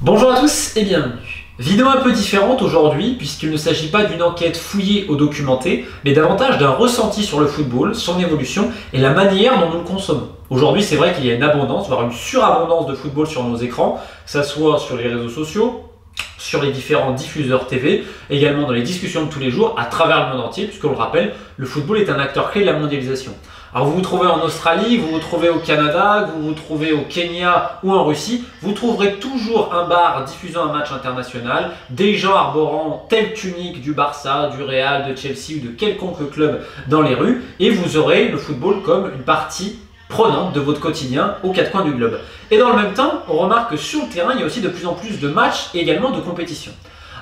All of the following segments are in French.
Bonjour à tous et bienvenue. Vidéo un peu différente aujourd'hui puisqu'il ne s'agit pas d'une enquête fouillée ou documentée, mais davantage d'un ressenti sur le football, son évolution et la manière dont nous le consommons. Aujourd'hui, c'est vrai qu'il y a une abondance, voire une surabondance de football sur nos écrans, que ce soit sur les réseaux sociaux, sur les différents diffuseurs TV, également dans les discussions de tous les jours à travers le monde entier, puisqu'on le rappelle, le football est un acteur clé de la mondialisation. Alors vous vous trouvez en Australie, vous vous trouvez au Canada, vous vous trouvez au Kenya ou en Russie, vous trouverez toujours un bar diffusant un match international, des gens arborant telle tunique du Barça, du Real, de Chelsea ou de quelconque club dans les rues, et vous aurez le football comme une partie prenante de votre quotidien aux quatre coins du globe. Et dans le même temps, on remarque que sur le terrain, il y a aussi de plus en plus de matchs et également de compétitions.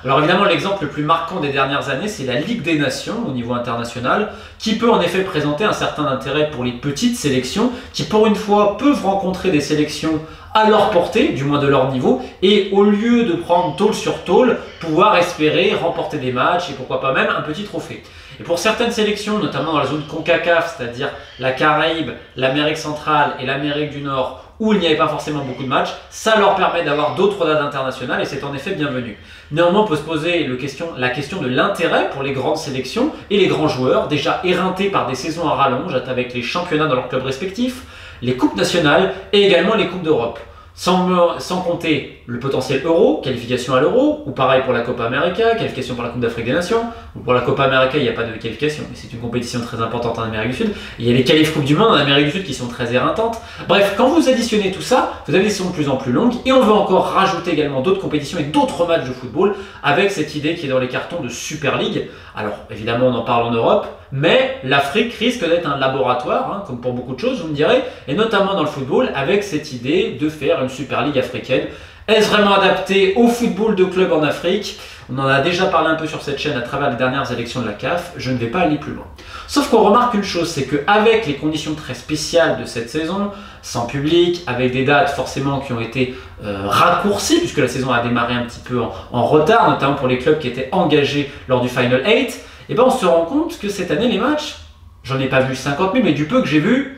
Alors évidemment, l'exemple le plus marquant des dernières années, c'est la Ligue des Nations au niveau international, qui peut en effet présenter un certain intérêt pour les petites sélections, qui pour une fois peuvent rencontrer des sélections à leur portée, du moins de leur niveau, et au lieu de prendre tôle sur tôle, pouvoir espérer remporter des matchs et pourquoi pas même un petit trophée. Et pour certaines sélections, notamment dans la zone CONCACAF, c'est-à-dire la Caraïbe, l'Amérique centrale et l'Amérique du Nord, où il n'y avait pas forcément beaucoup de matchs, ça leur permet d'avoir d'autres dates internationales et c'est en effet bienvenu. Néanmoins, on peut se poser la question de l'intérêt pour les grandes sélections et les grands joueurs, déjà éreintés par des saisons à rallonge avec les championnats dans leurs clubs respectifs, les coupes nationales et également les coupes d'Europe. Sans compter le potentiel euro, qualification à l'euro, ou pareil pour la Copa América, qualification pour la Coupe d'Afrique des Nations, ou pour la Copa América, il n'y a pas de qualification, mais c'est une compétition très importante en Amérique du Sud. Il y a les qualifs Coupe du Monde en Amérique du Sud qui sont très éreintantes. Bref, quand vous additionnez tout ça, vous avez des saisons de plus en plus longues, et on veut encore rajouter également d'autres compétitions et d'autres matchs de football, avec cette idée qui est dans les cartons de Super League. Alors, évidemment, on en parle en Europe, mais l'Afrique risque d'être un laboratoire, comme pour beaucoup de choses, vous me direz, et notamment dans le football, avec cette idée de faire une Super League africaine. Est-ce vraiment adapté au football de club en Afrique? On en a déjà parlé un peu sur cette chaîne à travers les dernières élections de la CAF, je ne vais pas aller plus loin. Sauf qu'on remarque une chose, c'est qu'avec les conditions très spéciales de cette saison, sans public, avec des dates forcément qui ont été raccourcies, puisque la saison a démarré un petit peu en retard, notamment pour les clubs qui étaient engagés lors du Final 8, et ben on se rend compte que cette année les matchs, j'en ai pas vu 50 000, mais du peu que j'ai vu,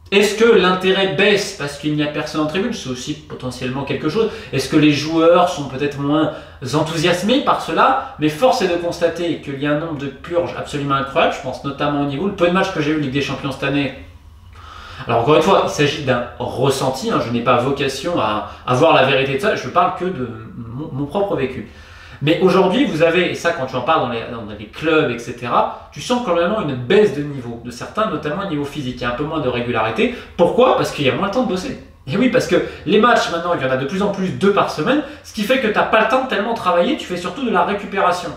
est-ce que l'intérêt baisse parce qu'il n'y a personne en tribune? C'est aussi potentiellement quelque chose. Est-ce que les joueurs sont peut-être moins enthousiasmés par cela? Mais force est de constater qu'il y a un nombre de purges absolument incroyable. Je pense notamment au niveau, le peu de matchs que j'ai eu Ligue des Champions cette année. Alors encore une fois, il s'agit d'un ressenti. Je n'ai pas vocation à avoir la vérité de ça. Je ne parle que de mon propre vécu. Mais aujourd'hui, vous avez, et ça quand tu en parles dans les clubs, etc., tu sens quand même une baisse de niveau, de certains, notamment au niveau physique, il y a un peu moins de régularité. Pourquoi? Parce qu'il y a moins le temps de bosser. Et oui, parce que les matchs, maintenant, il y en a de plus en plus 2 par semaine, ce qui fait que tu n'as pas le temps de tellement travailler, tu fais surtout de la récupération.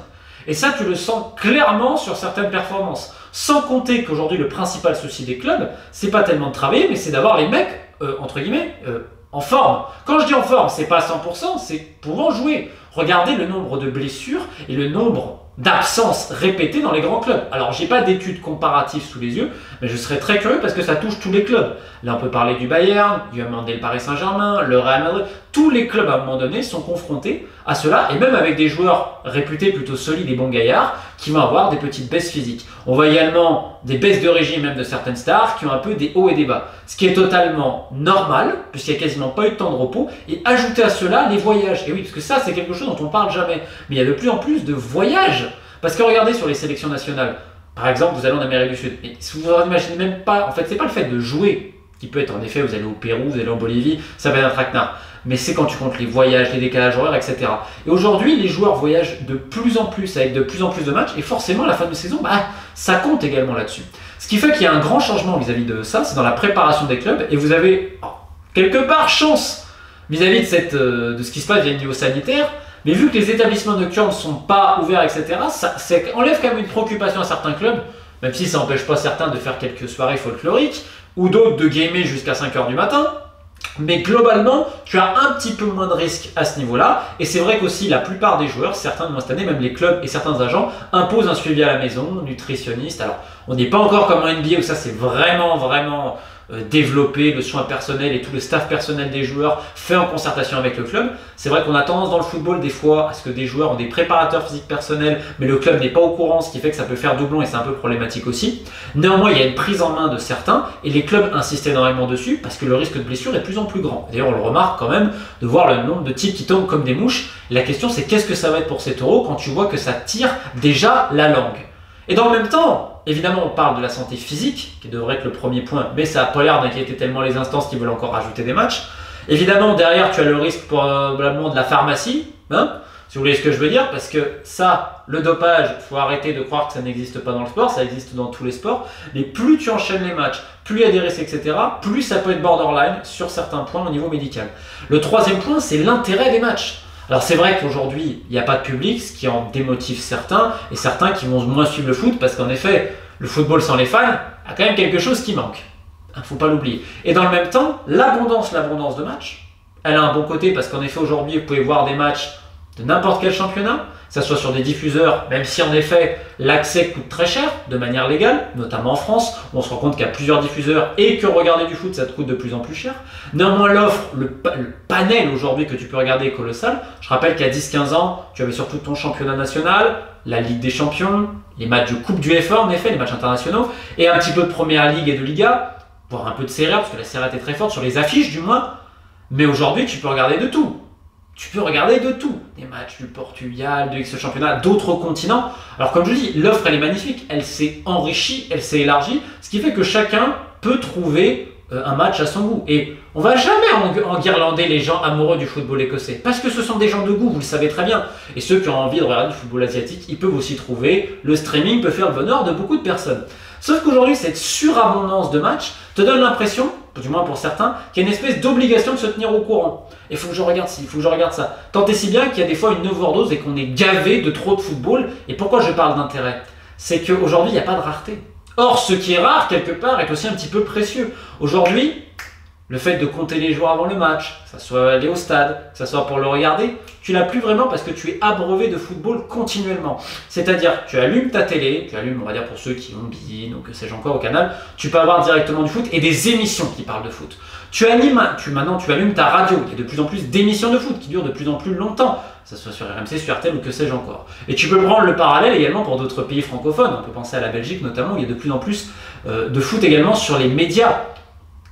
Et ça, tu le sens clairement sur certaines performances. Sans compter qu'aujourd'hui, le principal souci des clubs, c'est pas tellement de travailler, mais c'est d'avoir les mecs, entre guillemets, en forme. Quand je dis en forme, c'est pas à 100%, c'est pouvant jouer. Regardez le nombre de blessures et le nombre d'absences répétées dans les grands clubs. Alors, j'ai pas d'études comparatives sous les yeux, mais je serais très curieux parce que ça touche tous les clubs. Là, on peut parler du Bayern, du le Paris Saint-Germain, le Real Madrid. Tous les clubs, à un moment donné, sont confrontés à cela, et même avec des joueurs réputés plutôt solides et bons gaillards, qui vont avoir des petites baisses physiques. On voit également des baisses de régime même de certaines stars, qui ont un peu des hauts et des bas. Ce qui est totalement normal, puisqu'il n'y a quasiment pas eu de temps de repos, et ajouter à cela les voyages. Et oui, parce que ça, c'est quelque chose dont on ne parle jamais. Mais il y a de plus en plus de voyages. Parce que regardez sur les sélections nationales, par exemple, vous allez en Amérique du Sud, et si vous n'imaginez même pas, en fait, c'est pas le fait de jouer, qui peut être en effet, vous allez au Pérou, vous allez en Bolivie, ça va être un traquenard. Mais c'est quand tu comptes les voyages, les décalages horaires, etc. Et aujourd'hui, les joueurs voyagent de plus en plus, avec de plus en plus de matchs, et forcément, à la fin de saison, ça compte également là-dessus. Ce qui fait qu'il y a un grand changement vis-à-vis de ça, c'est dans la préparation des clubs, et vous avez, quelque part, chance vis-à-vis de ce qui se passe via le niveau sanitaire. Mais vu que les établissements nocturnes ne sont pas ouverts, etc., ça enlève quand même une préoccupation à certains clubs, même si ça n'empêche pas certains de faire quelques soirées folkloriques, ou d'autres de gamer jusqu'à 5 h du matin. Mais globalement, tu as un petit peu moins de risques à ce niveau-là. Et c'est vrai qu'aussi, la plupart des joueurs, certains de moi cette année, même les clubs et certains agents, imposent un suivi à la maison, nutritionniste. Alors, on n'est pas encore comme en NBA où ça, c'est vraiment développé, le soin personnel et tout le staff personnel des joueurs fait en concertation avec le club. C'est vrai qu'on a tendance dans le football des fois à ce que des joueurs ont des préparateurs physiques personnels, mais le club n'est pas au courant, ce qui fait que ça peut faire doublon et c'est un peu problématique aussi. Néanmoins, il y a une prise en main de certains et les clubs insistent énormément dessus parce que le risque de blessure est de plus en plus grand. D'ailleurs, on le remarque quand même de voir le nombre de types qui tombent comme des mouches. La question, c'est qu'est-ce que ça va être pour ces taureaux quand tu vois que ça tire déjà la langue. Et dans le même temps, évidemment, on parle de la santé physique, qui devrait être le premier point, mais ça n'a pas l'air d'inquiéter tellement les instances qui veulent encore rajouter des matchs. Évidemment, derrière, tu as le risque probablement de la pharmacie, hein, si vous voyez ce que je veux dire, parce que ça, le dopage, il faut arrêter de croire que ça n'existe pas dans le sport, ça existe dans tous les sports, mais plus tu enchaînes les matchs, plus il y a des risques, etc., plus ça peut être borderline sur certains points au niveau médical. Le troisième point, c'est l'intérêt des matchs. Alors c'est vrai qu'aujourd'hui, il n'y a pas de public, ce qui en démotive certains, et certains qui vont moins suivre le foot, parce qu'en effet, le football sans les fans a quand même quelque chose qui manque. Il ne faut pas l'oublier. Et dans le même temps, l'abondance de matchs, elle a un bon côté, parce qu'en effet, aujourd'hui, vous pouvez voir des matchs de n'importe quel championnat, que ce soit sur des diffuseurs, même si en effet l'accès coûte très cher de manière légale, notamment en France, où on se rend compte qu'il y a plusieurs diffuseurs et que regarder du foot ça te coûte de plus en plus cher. Néanmoins l'offre, le panel aujourd'hui que tu peux regarder est colossal. Je rappelle qu'il y a 10-15 ans, tu avais surtout ton championnat national, la Ligue des Champions, les matchs de Coupe du FA en effet, les matchs internationaux, et un petit peu de Première Ligue et de Liga, voire un peu de Serie A, parce que la Serie A était très forte sur les affiches du moins, mais aujourd'hui tu peux regarder de tout. Tu peux regarder de tout, des matchs du Portugal, de X championnat, d'autres continents. Alors comme je dis, l'offre elle est magnifique, elle s'est enrichie, elle s'est élargie, ce qui fait que chacun peut trouver un match à son goût. Et on va jamais enguirlander les gens amoureux du football écossais, parce que ce sont des gens de goût, vous le savez très bien. Et ceux qui ont envie de regarder du football asiatique, ils peuvent aussi trouver, le streaming peut faire le bonheur de beaucoup de personnes. Sauf qu'aujourd'hui, cette surabondance de matchs te donne l'impression, du moins pour certains, qu'il y a une espèce d'obligation de se tenir au courant. Il faut que je regarde ci, il faut que je regarde ça. Tant et si bien qu'il y a des fois une overdose et qu'on est gavé de trop de football. Et pourquoi je parle d'intérêt? C'est qu'aujourd'hui, il n'y a pas de rareté. Or, ce qui est rare, quelque part, est aussi un petit peu précieux. Aujourd'hui, le fait de compter les joueurs avant le match, que ça soit aller au stade, que ça soit pour le regarder, tu l'as plus vraiment parce que tu es abreuvé de football continuellement. C'est-à-dire, tu allumes ta télé, tu allumes, on va dire pour ceux qui ont Bein ou que sais-je encore au canal, tu peux avoir directement du foot et des émissions qui parlent de foot. Maintenant tu allumes ta radio, il y a de plus en plus d'émissions de foot qui durent de plus en plus longtemps, que ce soit sur RMC, sur RTL ou que sais-je encore. Et tu peux prendre le parallèle également pour d'autres pays francophones, on peut penser à la Belgique notamment, où il y a de plus en plus de foot également sur les médias.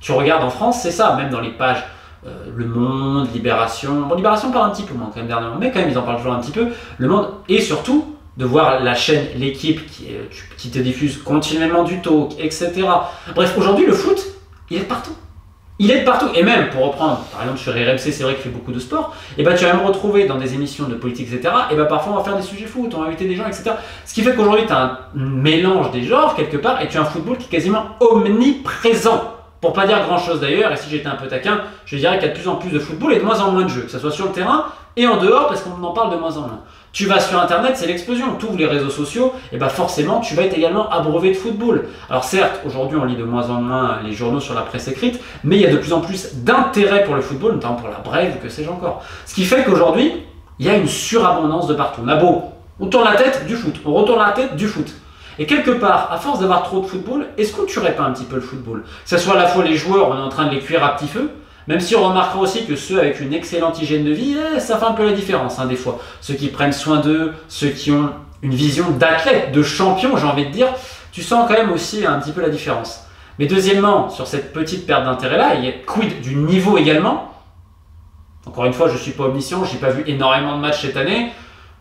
Tu regardes en France, c'est ça, même dans les pages Le Monde, Libération. Bon, Libération parle un petit peu moins quand même dernièrement, mais quand même ils en parlent toujours un petit peu. Le Monde, et surtout de voir la chaîne L'équipe qui te diffuse continuellement du talk, etc. Bref, aujourd'hui le foot, il est de partout. Il est de partout. Et même, pour reprendre, par exemple sur RMC, c'est vrai qu'il fait beaucoup de sport, et ben tu vas me retrouver dans des émissions de politique, etc. Et ben parfois on va faire des sujets foot, on va inviter des gens, etc. Ce qui fait qu'aujourd'hui tu as un mélange des genres quelque part, et tu as un football qui est quasiment omniprésent. Pour pas dire grand chose d'ailleurs, et si j'étais un peu taquin, je dirais qu'il y a de plus en plus de football et de moins en moins de jeux, que ce soit sur le terrain et en dehors, parce qu'on en parle de moins en moins. Tu vas sur internet, c'est l'explosion, tu ouvres les réseaux sociaux, et bah forcément tu vas être également abreuvé de football. Alors certes, aujourd'hui on lit de moins en moins les journaux sur la presse écrite, mais il y a de plus en plus d'intérêt pour le football, notamment pour la Brève ou que sais-je encore. Ce qui fait qu'aujourd'hui, il y a une surabondance de partout. On a beau, on tourne la tête du foot, on retourne la tête du foot. Et quelque part, à force d'avoir trop de football, est-ce qu'on ne tuerait pas un petit peu le football? Que ce soit à la fois les joueurs, on est en train de les cuire à petit feu, même si on remarquera aussi que ceux avec une excellente hygiène de vie, ça fait un peu la différence des fois. Ceux qui prennent soin d'eux, ceux qui ont une vision d'athlète, de champion, j'ai envie de dire, tu sens quand même aussi un petit peu la différence. Mais deuxièmement, sur cette petite perte d'intérêt-là, il y a quid du niveau également. Encore une fois, je ne suis pas omniscient, je n'ai pas vu énormément de matchs cette année.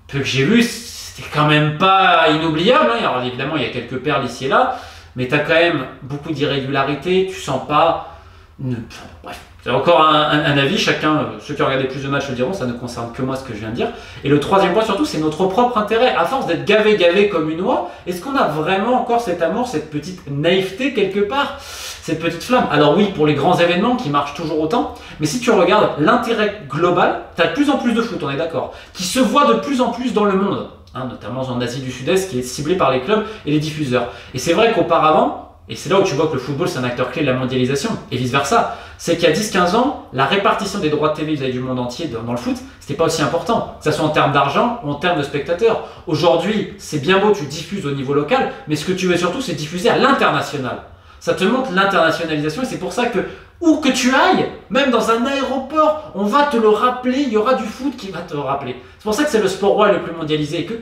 Peu que j'ai vu, c'est quand même pas inoubliable. Alors évidemment, il y a quelques perles ici et là, mais tu as quand même beaucoup d'irrégularités, tu sens pas... Bref, c'est encore un avis, chacun, ceux qui ont regardé plus de matchs le diront, ça ne concerne que moi ce que je viens de dire. Et le troisième point surtout, c'est notre propre intérêt. À force d'être gavé comme une oie, est-ce qu'on a vraiment encore cet amour, cette petite naïveté quelque part, cette petite flamme? Alors oui, pour les grands événements qui marchent toujours autant, mais si tu regardes l'intérêt global, tu as de plus en plus de foot, on est d'accord, qui se voit de plus en plus dans le monde. Notamment en Asie du Sud-Est, qui est ciblé par les clubs et les diffuseurs. Et c'est vrai qu'auparavant, et c'est là où tu vois que le football c'est un acteur clé de la mondialisation, et vice-versa, c'est qu'il y a 10-15 ans, la répartition des droits de TV vis-à-vis du monde entier dans le foot, c'était pas aussi important, que ce soit en termes d'argent ou en termes de spectateurs. Aujourd'hui, c'est bien beau, tu diffuses au niveau local, mais ce que tu veux surtout, c'est diffuser à l'international. Ça te montre l'internationalisation et c'est pour ça que, où que tu ailles, même dans un aéroport, on va te le rappeler, il y aura du foot qui va te le rappeler. C'est pour ça que c'est le sport roi le plus mondialisé et que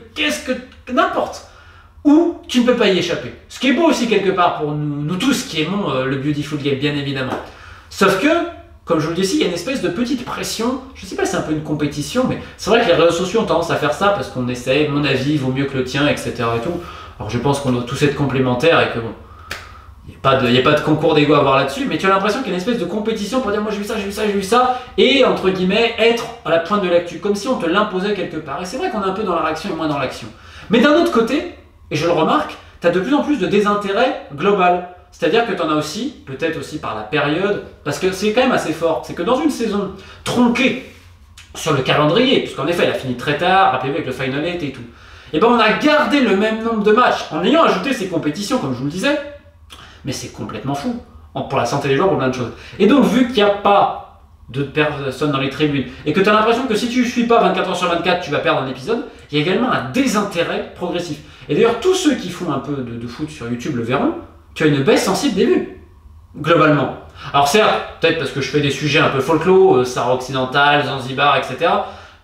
n'importe où, tu ne peux pas y échapper. Ce qui est beau aussi quelque part pour nous tous qui aimons le beautiful game, bien évidemment. Sauf que, comme je vous le dis ici, il y a une espèce de petite pression, je ne sais pas si c'est un peu une compétition, mais c'est vrai que les réseaux sociaux ont tendance à faire ça parce qu'on essaie, mon avis vaut mieux que le tien, etc. et tout. Alors je pense qu'on doit tous être complémentaires et que bon, il n'y a pas de concours d'ego à avoir là-dessus, mais tu as l'impression qu'il y a une espèce de compétition pour dire moi j'ai vu ça, j'ai vu ça, j'ai vu ça, et entre guillemets être à la pointe de l'actu, comme si on te l'imposait quelque part. Et c'est vrai qu'on est un peu dans la réaction et moins dans l'action. Mais d'un autre côté, et je le remarque, tu as de plus en plus de désintérêt global. C'est-à-dire que tu en as aussi, peut-être aussi par la période, parce que c'est quand même assez fort, c'est que dans une saison tronquée sur le calendrier, puisqu'en effet elle a fini très tard, rappelez-vous avec le Final 8 et tout, et ben on a gardé le même nombre de matchs en ayant ajouté ces compétitions, comme je vous le disais, mais c'est complètement fou, pour la santé des joueurs, pour plein de choses. Et donc vu qu'il n'y a pas de personnes dans les tribunes, et que tu as l'impression que si tu ne suis pas 24 heures sur 24, tu vas perdre un épisode, il y a également un désintérêt progressif. Et d'ailleurs tous ceux qui font un peu de foot sur YouTube le verront, tu as une baisse sensible des vues, globalement. Alors certes, peut-être parce que je fais des sujets un peu folklore, Sahara occidental, Zanzibar, etc.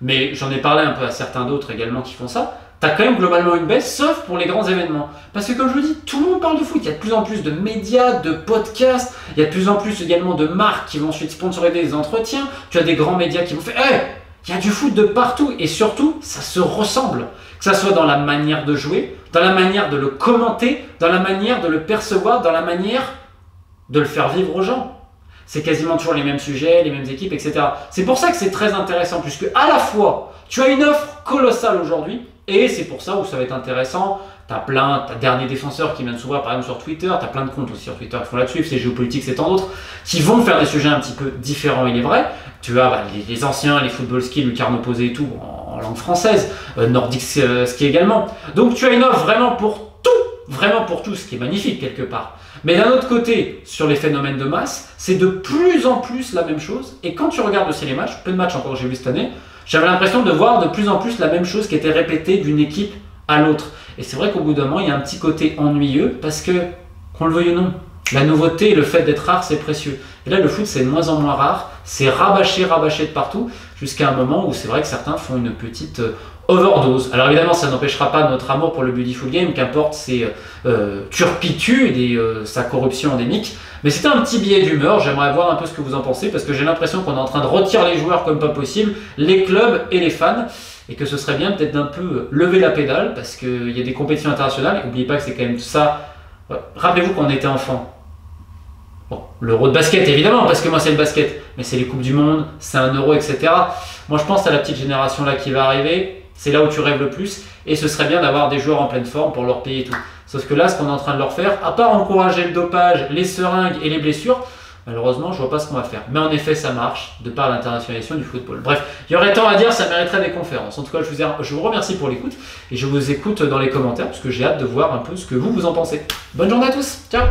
Mais j'en ai parlé un peu à certains d'autres également qui font ça. Tu as quand même globalement une baisse, sauf pour les grands événements. Parce que comme je vous dis, tout le monde parle de foot. Il y a de plus en plus de médias, de podcasts. Il y a de plus en plus également de marques qui vont ensuite sponsoriser des entretiens. Tu as des grands médias qui vont faire hey, il y a du foot de partout. Et surtout, ça se ressemble. Que ça soit dans la manière de jouer, dans la manière de le commenter, dans la manière de le percevoir, dans la manière de le faire vivre aux gens. C'est quasiment toujours les mêmes sujets, les mêmes équipes, etc. C'est pour ça que c'est très intéressant, puisque à la fois, tu as une offre colossale aujourd'hui, et c'est pour ça où ça va être intéressant. T'as dernier défenseur qui vient de s'ouvrir par exemple sur Twitter, t'as plein de comptes aussi sur Twitter qui font là-dessus, c'est géopolitique, c'est tant d'autres, qui vont faire des sujets un petit peu différents, il est vrai. Tu as les anciens, les football skills, le carnot posé et tout, en langue française, nordique ski également. Donc tu as une offre vraiment pour tout, ce qui est magnifique quelque part. Mais d'un autre côté, sur les phénomènes de masse, c'est de plus en plus la même chose, et quand tu regardes aussi les matchs, peu de matchs encore que j'ai vu cette année, j'avais l'impression de voir de plus en plus la même chose qui était répétée d'une équipe à l'autre. Et c'est vrai qu'au bout d'un moment, il y a un petit côté ennuyeux parce que, qu'on le veuille ou non, la nouveauté et le fait d'être rare, c'est précieux. Et là, le foot, c'est de moins en moins rare, c'est rabâché de partout, jusqu'à un moment où c'est vrai que certains font une petite overdose. Alors évidemment, ça n'empêchera pas notre amour pour le beautiful game, qu'importe ses turpitudes et sa corruption endémique. Mais c'était un petit billet d'humeur, j'aimerais voir un peu ce que vous en pensez, parce que j'ai l'impression qu'on est en train de retirer les joueurs comme pas possible, les clubs et les fans, et que ce serait bien peut-être d'un peu lever la pédale, parce qu'il y a des compétitions internationales, et n'oubliez pas que c'est quand même ça. Ouais. Rappelez-vous quand on était enfant. Bon, l'euro de basket évidemment, parce que moi c'est le basket, mais c'est les coupes du monde, c'est un euro, etc. Moi je pense à la petite génération là qui va arriver, c'est là où tu rêves le plus, et ce serait bien d'avoir des joueurs en pleine forme pour leur payer tout. Sauf que là, ce qu'on est en train de leur faire, à part encourager le dopage, les seringues et les blessures, malheureusement, je vois pas ce qu'on va faire. Mais en effet, ça marche, de par l'internationalisation du football. Bref, il y aurait tant à dire, ça mériterait des conférences. En tout cas, je vous remercie pour l'écoute, et je vous écoute dans les commentaires, parce que j'ai hâte de voir un peu ce que vous en pensez. Bonne journée à tous, ciao!